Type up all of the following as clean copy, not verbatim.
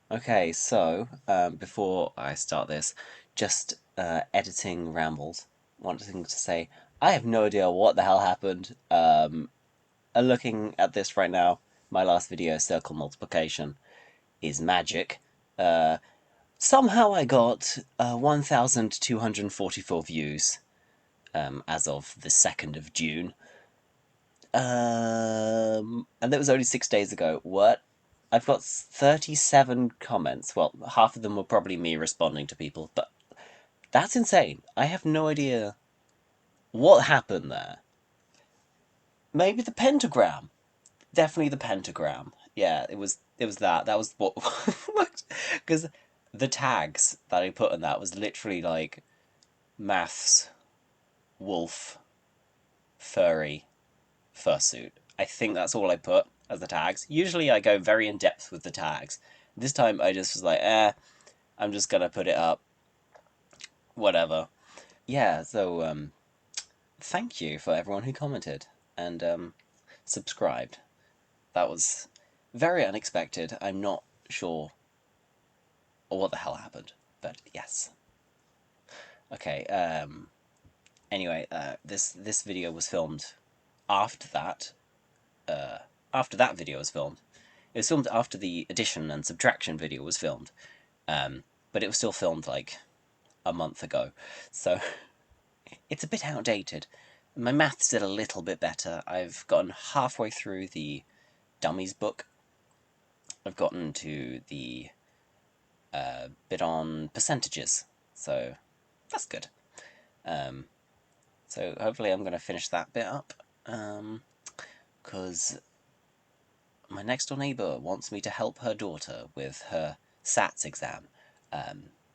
Okay, so before I start this, just editing rambles. Wanting to say, I have no idea what the hell happened. Looking at this right now, my last video, circle multiplication, is magic. Somehow I got 1,244 views as of the 2nd of June. And that was only 6 days ago. What? I've got 37 comments. Well, half of them were probably me responding to people, but that's insane. I have no idea what happened there. Maybe the pentagram. Definitely the pentagram. Yeah, it was that. That was what because the tags that I put in that was literally like maths, wolf, furry, fursuit. I think that's all I put as the tags. Usually I go very in depth with the tags. This time I just was like, I'm just gonna put it up. Whatever. Yeah, so thank you for everyone who commented and subscribed. That was very unexpected. I'm not sure what the hell happened, but yes. Okay, anyway, this video was filmed after that. After that video was filmed. It was filmed after the addition and subtraction video was filmed. But it was still filmed like a month ago. So it's a bit outdated. My maths did a little bit better. I've gotten halfway through the dummies book. I've gotten to the bit on percentages. So that's good. So hopefully I'm going to finish that bit up. Because my next door neighbour wants me to help her daughter with her SATs exam,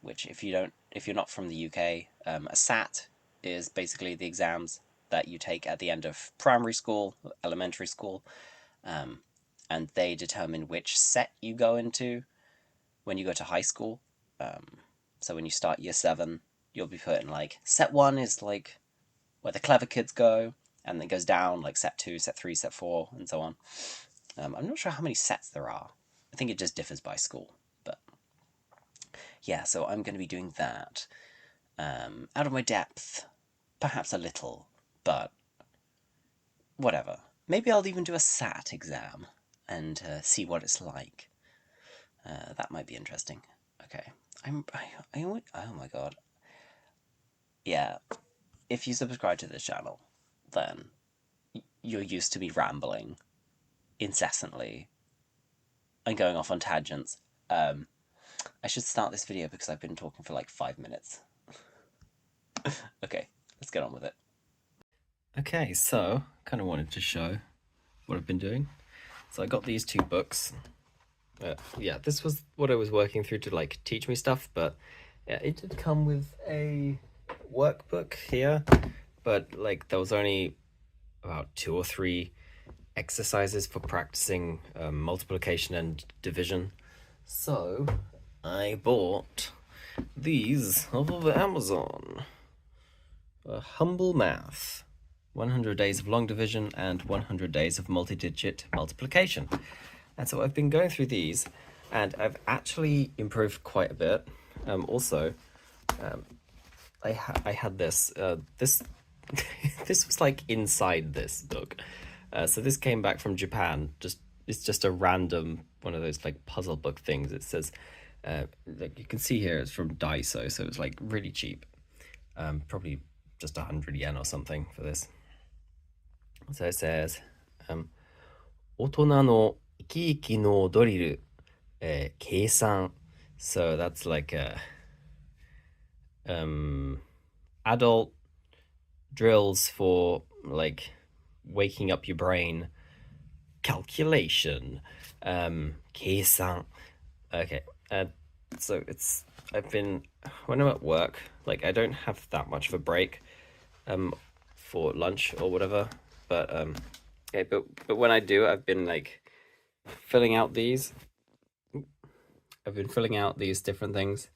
which if you're not from the UK, a SAT is basically the exams that you take at the end of primary school, elementary school, and they determine which set you go into when you go to high school. So when you start year 7, you'll be put in like set 1 is like where the clever kids go, and then it goes down like set 2, set 3, set 4, and so on. I'm not sure how many sets there are. I think it just differs by school. But yeah, so I'm going to be doing that. Out of my depth, perhaps a little, but whatever. Maybe I'll even do a SAT exam and see what it's like. That might be interesting. Okay. Oh my god. Yeah. If you subscribe to this channel, then you're used to me rambling incessantly and going off on tangents. I should start this video because I've been talking for like 5 minutes. Okay, let's get on with it. Okay, so kind of wanted to show what I've been doing. So I got these 2 books. Yeah, this was what I was working through to like teach me stuff, but yeah, it did come with a workbook here, but like there was only about 2 or 3 exercises for practicing multiplication and division. So I bought these off of Amazon. Humble Math, 100 Days of Long Division and 100 Days of Multi-Digit Multiplication. And so I've been going through these, and I've actually improved quite a bit. Also, I had this. This this was like inside this book. So this came back from Japan. It's just a random one of those like puzzle book things. It says, like you can see here, it's from Daiso, so it's like really cheap. Probably just 100 yen or something for this. So it says, 大人の生き生きのドリル、計算. So that's like a adult drills for like waking up your brain. Calculation. 計算. Okay. So when I'm at work, like I don't have that much of a break for lunch or whatever, but yeah, but when I do, I've been like filling out these different things.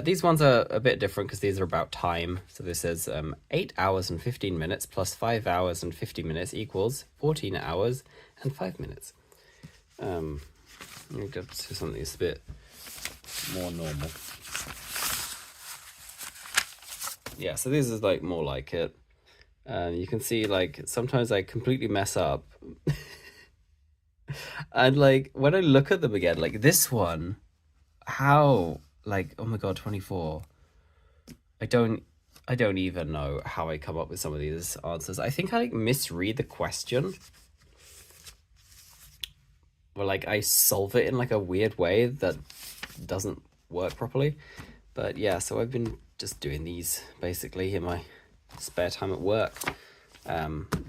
These ones are a bit different because these are about time. So this says 8 hours and 15 minutes plus 5 hours and 50 minutes equals 14 hours and 5 minutes. Let me go to something that's a bit more normal. Yeah, so this is like more like it. You can see like sometimes I completely mess up. And like when I look at them again, like this one, how, like, oh my god, 24. I don't even know how I come up with some of these answers. I think I like misread the question. Or like I solve it in like a weird way that doesn't work properly. But yeah, so I've been just doing these basically in my spare time at work,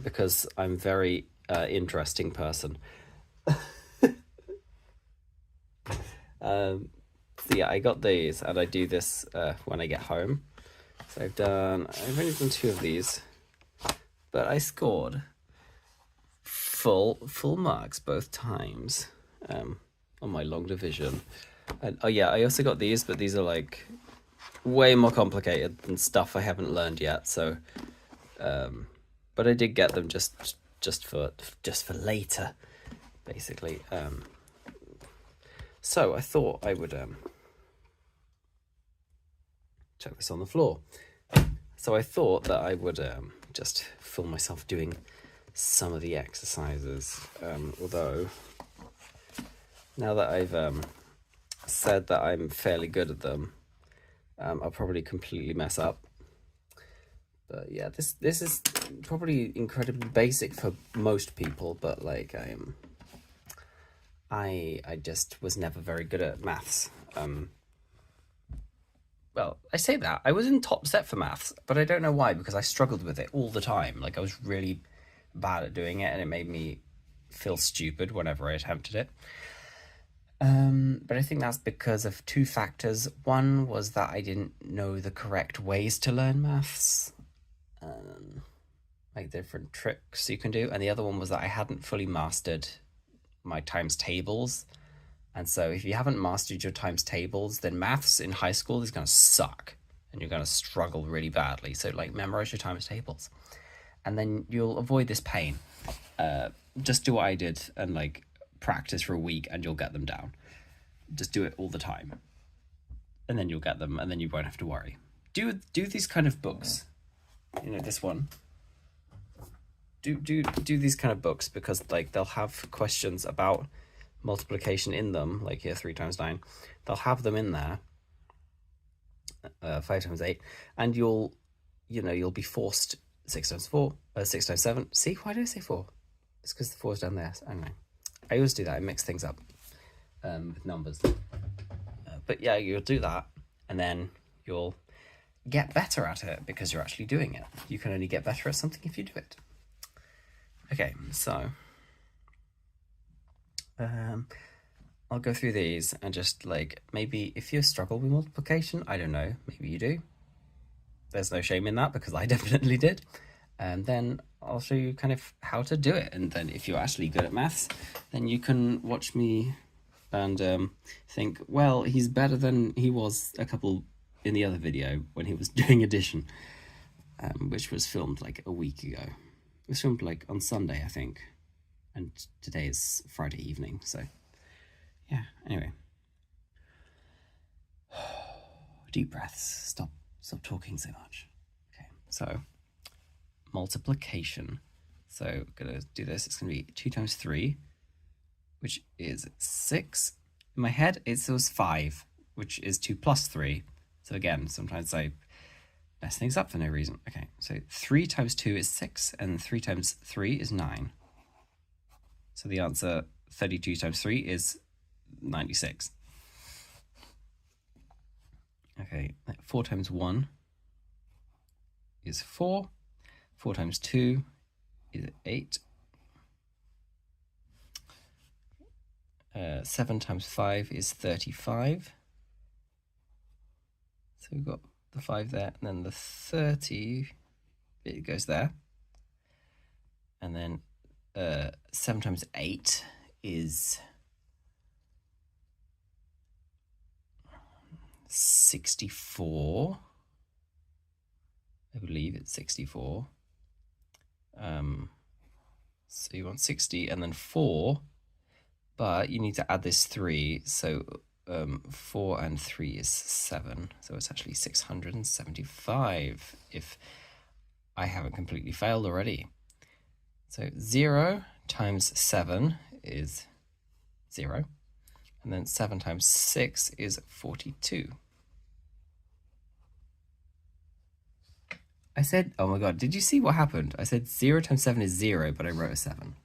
because I'm very interesting person. So yeah, I got these and I do this when I get home. So I've only done 2 of these, but I scored full marks both times on my long division. And oh yeah, I also got these, but these are like way more complicated than stuff I haven't learned yet. So, but I did get them just for later, basically. So I thought I would chuck this on the floor. So I thought that I would just film myself doing some of the exercises. Although now that I've said that I'm fairly good at them, I'll probably completely mess up. But yeah, this is probably incredibly basic for most people, but like I just was never very good at maths. Well, I say that. I was in top set for maths, but I don't know why, because I struggled with it all the time. Like, I was really bad at doing it, and it made me feel stupid whenever I attempted it. But I think that's because of 2 factors. One was that I didn't know the correct ways to learn maths, like different tricks you can do. And the other one was that I hadn't fully mastered my times tables. And so if you haven't mastered your times tables, then maths in high school is going to suck and you're going to struggle really badly. So like memorize your times tables and then you'll avoid this pain. Just do what I did and like practice for a week and you'll get them down. Just do it all the time. And then you'll get them and then you won't have to worry. Do these kind of books. You know, this one. Do these kind of books because like they'll have questions about multiplication in them, like here 3 times 9. They'll have them in there, 5 times 8, and you'll be forced 6 times 4, 6 times 7. See, why did I say 4? It's because the 4 is down there. I don't know. I always do that. I mix things up with numbers. But yeah, you'll do that, and then you'll get better at it because you're actually doing it. You can only get better at something if you do it. Okay, so I'll go through these and just like maybe if you struggle with multiplication, I don't know, maybe you do. There's no shame in that because I definitely did. And then I'll show you kind of how to do it. And then if you're actually good at maths, then you can watch me and think, well, he's better than he was a couple in the other video when he was doing addition, which was filmed like a week ago. It was filmed like on Sunday, I think. And today is Friday evening, so yeah, anyway. Deep breaths. Stop talking so much. Okay, so multiplication. So I'm gonna do this. It's gonna be 2 times 3, which is 6. In my head, it was 5, which is 2 plus 3. So again, sometimes I mess things up for no reason. Okay, so 3 times 2 is 6, and 3 times 3 is 9. So the answer, 32 times 3 is 96. Okay, 4 times 1 is 4. 4 times 2 is 8. 7 times 5 is 35. So we've got the 5 there, and then the 30, it goes there. And then 7 times 8 is 64. I believe it's 64. So you want 60 and then 4, but you need to add this 3. So 4 and 3 is 7, so it's actually 675 if I haven't completely failed already. So 0 times 7 is 0, and then 7 times 6 is 42. I said, oh my god, did you see what happened? I said 0 times 7 is 0, but I wrote a 7.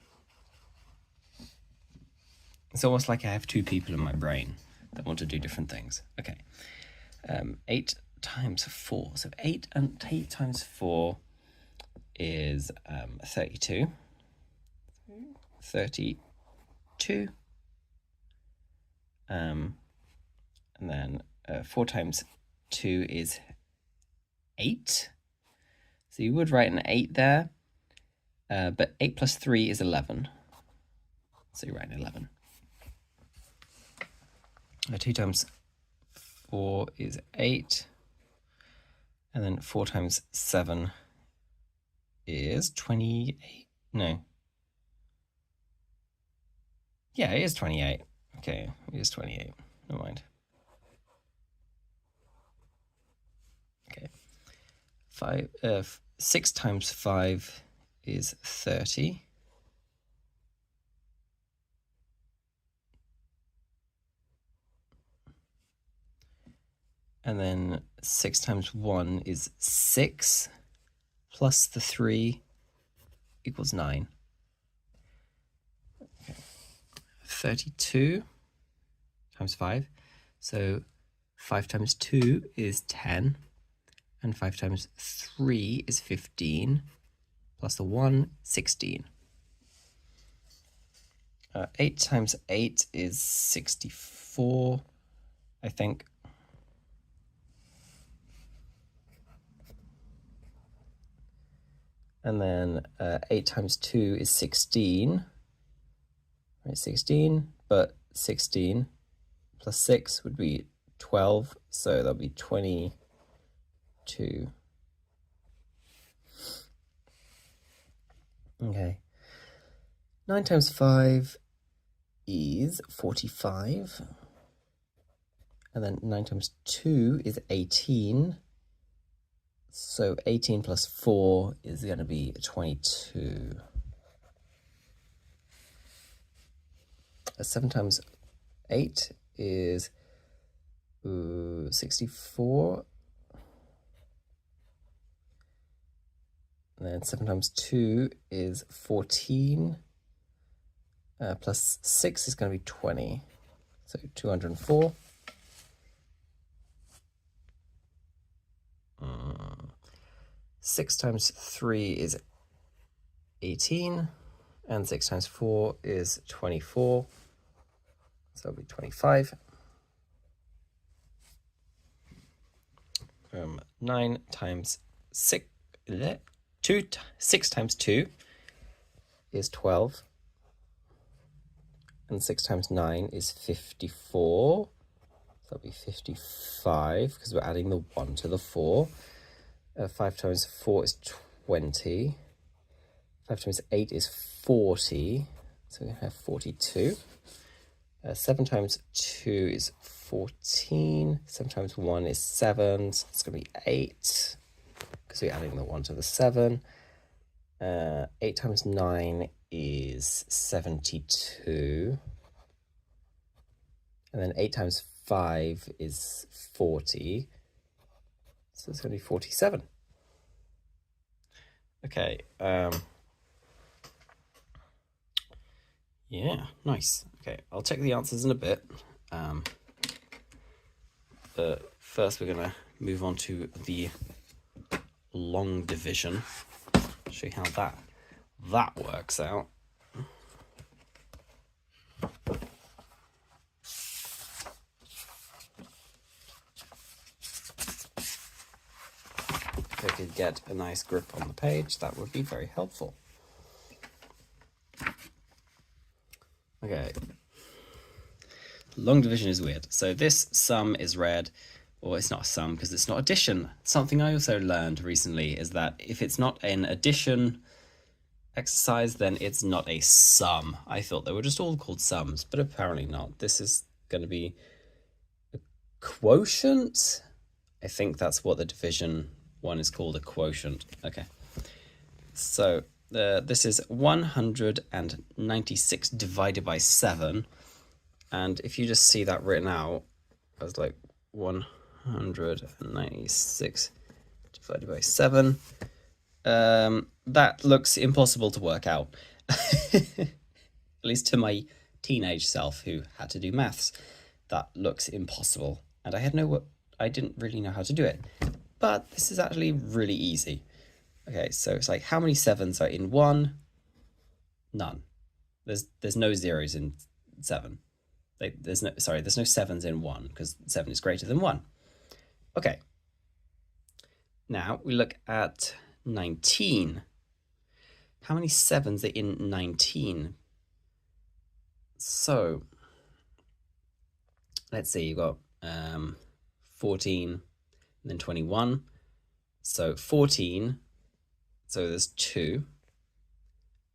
It's almost like I have two people in my brain that want to do different things. Okay, 8 times 4. So 8 times 4 is 32. 32. And then 4 times 2 is 8. So you would write an 8 there, but 8 plus 3 is 11. So you write an 11. 2 times 4 is 8. And then 4 times 7 is 28. No. Yeah, it is 28. Okay, it is 28. Never mind. Okay. 6 times 5 is 30. And then 6 times 1 is 6, plus the 3 equals 9. Okay. 32 times 5. So 5 times 2 is 10. And 5 times 3 is 15. Plus the 1, 16. 8 times 8 is 64, I think. And then 8 times 2 is 16. Right, 16, but 16 plus 6 would be 12, so that'll be 22. Okay. 9 times 5 is 45. And then 9 times 2 is 18. So 18 plus 4 is going to be 22. 7 times 8 is 64. And then 7 times 2 is 14. Plus 6 is going to be 20. So 204. 6 times 3 is 18. And 6 times 4 is 24. So it'll be 25. 9 times 6, 6 times 2 is 12. And 6 times 9 is 54. So that'll be 55, because we're adding the 1 to the 4. 5 times 4 is 20. 5 times 8 is 40. So we have 42. 7 times 2 is 14. 7 times 1 is 7. So it's going to be 8, because we're adding the 1 to the 7. 8 times 9 is 72. And then 8 times 5 is 40. So it's going to be 47. Okay. Yeah, nice. Okay, I'll check the answers in a bit. But first we're going to move on to the long division. Show you how that works out. If I could get a nice grip on the page, that would be very helpful. Okay. Long division is weird. So this sum is red, or it's not a sum because it's not addition. Something I also learned recently is that if it's not an addition exercise, then it's not a sum. I thought they were just all called sums, but apparently not. This is going to be quotient. I think that's what the division one is called, a quotient. Okay. So this is 196 divided by 7. And if you just see that written out as like 196 divided by 7, that looks impossible to work out. At least to my teenage self who had to do maths. That looks impossible. And I didn't really know how to do it. But this is actually really easy. Okay, so it's like, how many 7s are in 1? None. There's no zeros in 7. There's no 7s in 1 because 7 is greater than 1. Okay. Now we look at 19. How many 7s are in 19? So let's see, you've got 14 and then 21. So 14, so there's 2.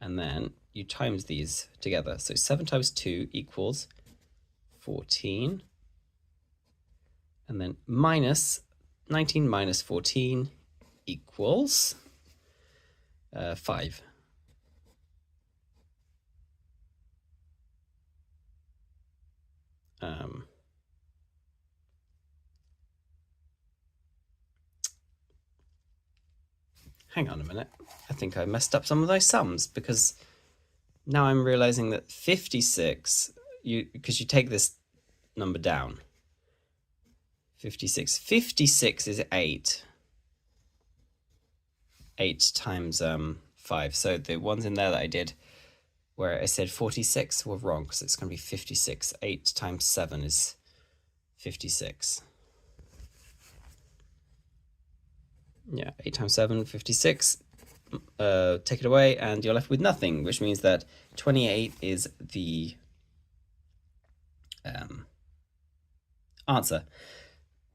And then you times these together. So 7 times 2 equals 14. And then minus 19 minus 14 equals 5. Hang on a minute. I think I messed up some of those sums because now I'm realizing that 56, because you take this number down. 56 is 8. 8 times 5. So the ones in there that I did where I said 46 were wrong because it's going to be 56. 8 times 7 is 56. Yeah, 8 times 7, 56. Take it away and you're left with nothing, which means that 28 is the answer.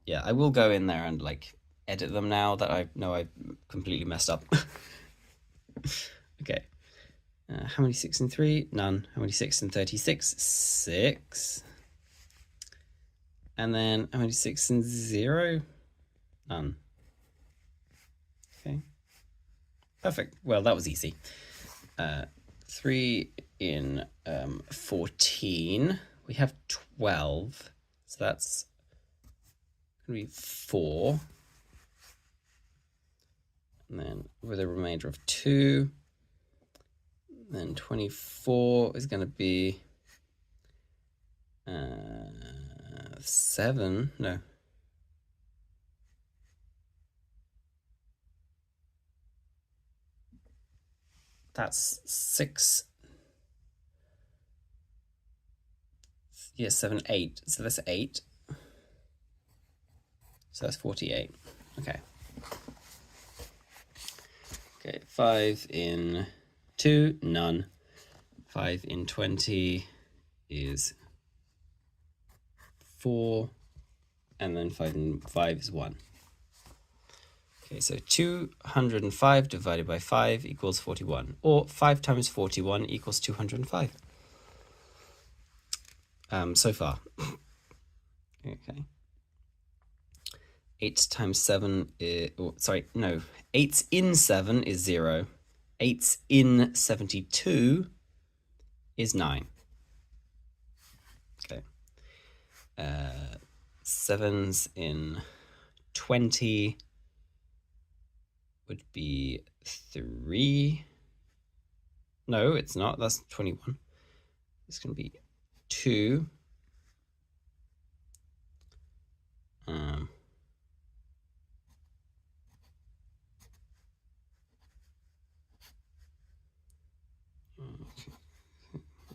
Yeah, I will go in there and like edit them now that I know I completely messed up. Okay. How many 6 and 3? None. How many 6 and 36? 6. And then how many 6 and 0? None. Okay. Perfect. Well, that was easy. 3 in 14. We have 12. So that's going to be 4. And then with a remainder of 2. Then 24 is going to be 7. No. That's 6. Yeah, 7, 8. So that's 8. So that's 48. Okay. Okay, 5 in 2, none. 5 in 20 is 4. And then 5 in 5 is 1. Okay, so 205 divided by 5 equals 41. Or 5 times 41 equals 205. So far. Okay. 8 times 7 is... Oh, sorry, no. 8 in 7 is 0. 8 in 72 is 9. Okay. 7s in 20 would be 3. No, it's not. That's 21. It's going to be 2.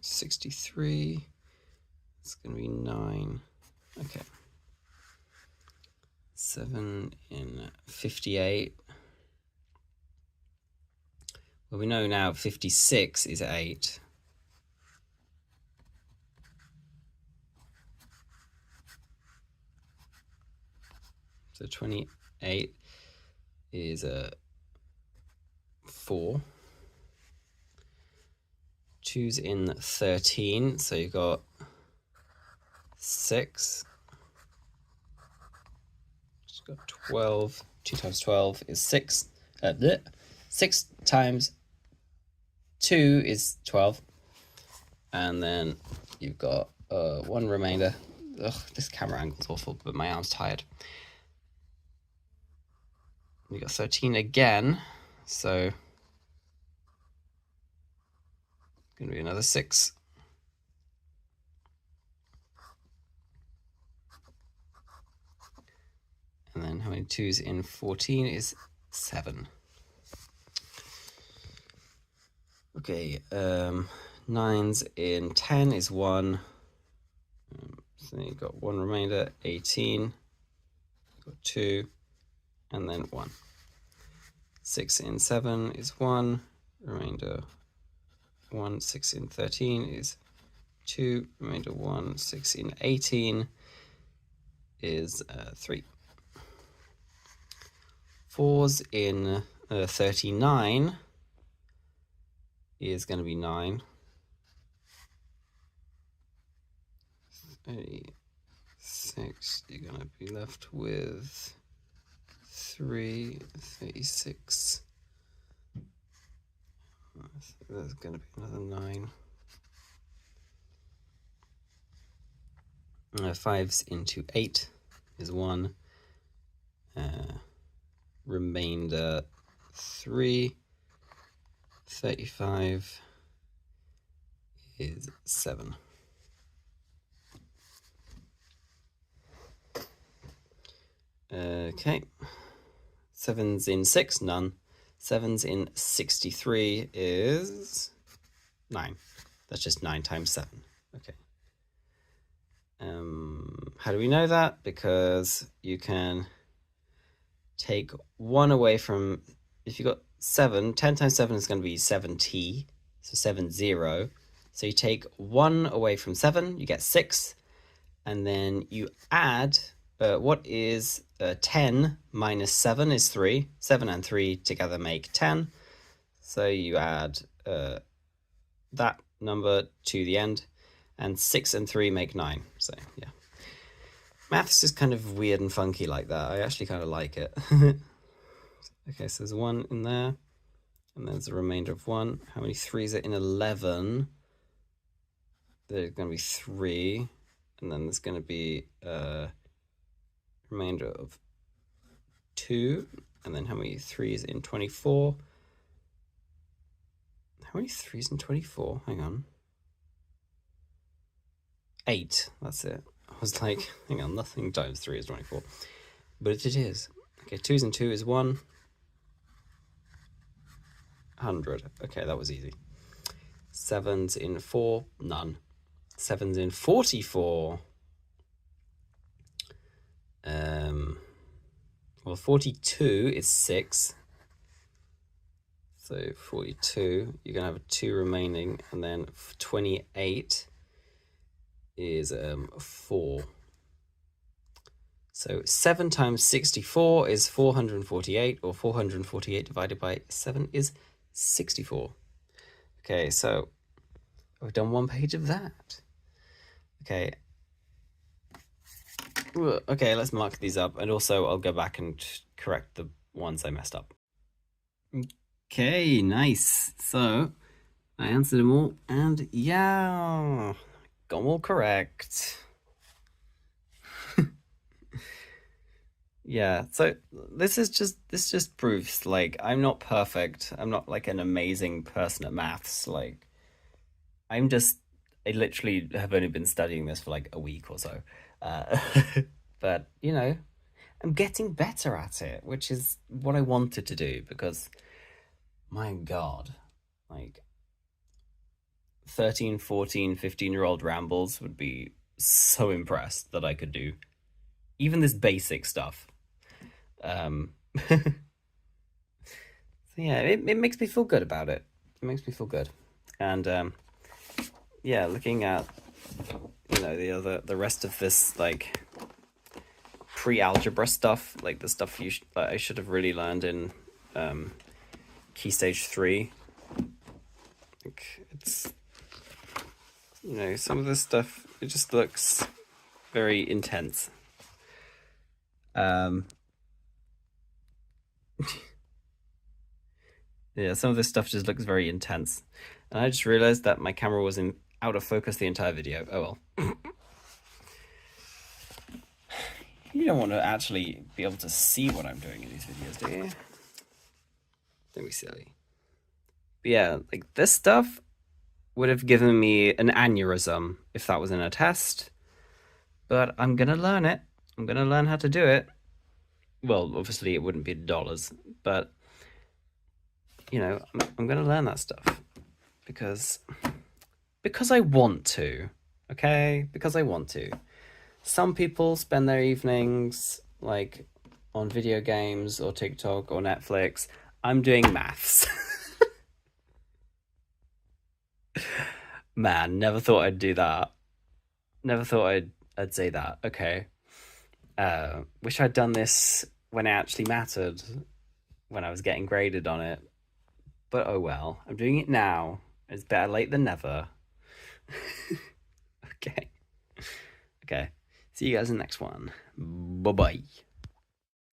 63. It's going to be 9. Okay. 7 in 58. Well, we know now 56 is 8. So 28 is 4. 2's in 13, so you've got 6. we've got 12. 2 times 12 is 6. 6 times 2 is 12. And then you've got 1 remainder. Ugh, this camera angle's awful, but my arm's tired. We got 13 again, so going to be another 6. And then how many 2's in 14 is 7. Okay, 9's in 10 is 1. So you've got 1 remainder, 18. You've got 2, and then 1. 6 in 7 is 1. Remainder 1. 6 in 13 is 2. Remainder 1. 6 in 18 is 3. 4's in 39 is going to be 9. 36, you're going to be left with 3. 36. There's going to be another 9. 5's into 8 is 1. Remainder 3. 35 is 7. Okay. 7's in 6, none. 7's in 63 is 9. That's just 9 times 7. Okay. How do we know that? Because you can take 1 away from, if you got 7, 10 times 7 is going to be 7t, so 70. So you take 1 away from 7, you get 6, and then you add, what is 10 minus 7 is 3. 7 and 3 together make 10. So you add that number to the end, and 6 and 3 make 9. So yeah. Maths is kind of weird and funky like that. I actually kind of like it. Okay, so there's 1 in there, and there's a remainder of 1. How many 3's are in 11? There's going to be 3, and then there's going to be a remainder of 2, and then how many 3's in 24? How many 3's in 24? Hang on. 8, that's it. I was like, hang on, nothing times 3 is 24. But it is. Okay, 2's in 2 is 1. 100. Okay, that was easy. 7's in 4, none. 7's in 44. Well, 42 is 6. So 42, you're going to have a 2 remaining, and then 28 is 4. So 7 times 64 is 448, or 448 divided by 7 is 64. Okay, so I've done 1 page of that. Okay. Okay, let's mark these up, and also I'll go back and correct the ones I messed up. Okay, nice. So I answered them all, and yeah, got them all correct. Yeah, so this just proves, like, I'm not perfect. I'm not like an amazing person at maths. Like, I literally have only been studying this for like a week or so. But, you know, I'm getting better at it, which is what I wanted to do, because, my God, like, 13, 14, 15-year-old rambles would be so impressed that I could do even this basic stuff. So yeah, it makes me feel good about it. It makes me feel good. And yeah, looking at, you know, the rest of this, like, pre-algebra stuff, like the stuff I should have really learned in Key Stage 3. Like, it's, you know, some of this stuff, it just looks very intense. Yeah, some of this stuff just looks very intense. And I just realized that my camera was in out of focus the entire video. Oh well. You don't want to actually be able to see what I'm doing in these videos, do you? Don't be silly. But yeah, like this stuff would have given me an aneurysm if that was in a test. But I'm gonna learn it. I'm gonna learn how to do it. Well, obviously it wouldn't be dollars, but you know, I'm gonna learn that stuff because I want to. Okay, because I want to. Some people spend their evenings like on video games or TikTok or Netflix. I'm doing maths. Man, never thought I'd do that. Never thought I'd say that. Okay. Wish I'd done this when it actually mattered, when I was getting graded on it. But oh well, I'm doing it now. It's better late than never. Okay. Okay. See you guys in the next one. Bye bye.